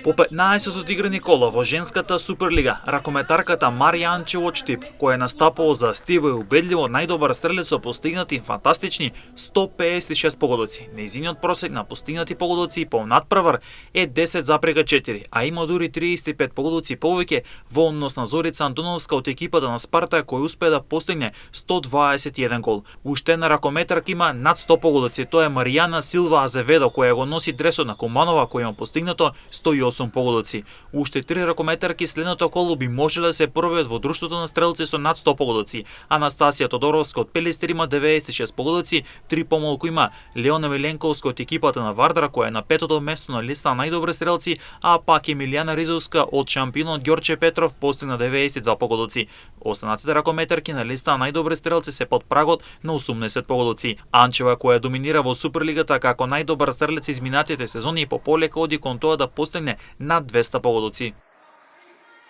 По 15 одиграни кола во женската Суперлига, ракометарката Марија Анчевоч-Тип, која е настапала за стиво и убедливо најдобар стрелец со постигнати фантастични 156 погодоци. Нејзиниот просек на постигнати погодоци по надпревар е 10,4, а има дури 35 погодоци повеќе во однос на Зорица Антоновска од екипата на Спарта, кој успее да постигне 121 гол. Уште една ракометарка има над 100 погодоци, тоа е Маријана Силва Азеведо, која го носи дресот на Куманова, кој има постигнато 108 погодоци. Уште 3 ракометарки следното коло би можеле да се првиот во друштвото на стрелци со над 100 погодоци. Анастасија Тодоровска од Пелестер има 96 погодоци, 3 помалку има Леона Миленковска од екипата на Вардар, која е на петото место на листа на најдобри стрелци, а пак Емилијана Ризовска од шампионот Ѓорче Петров постигна 92 погодоци. Останатите ракометарки на листа на најдобри стрелци се под прагот на 80 погодоци. Анчева, која доминира во Суперлигата како најдобар стрелец изминатите сезони, по полека оди кон тоа да постигне над 200 погодоци.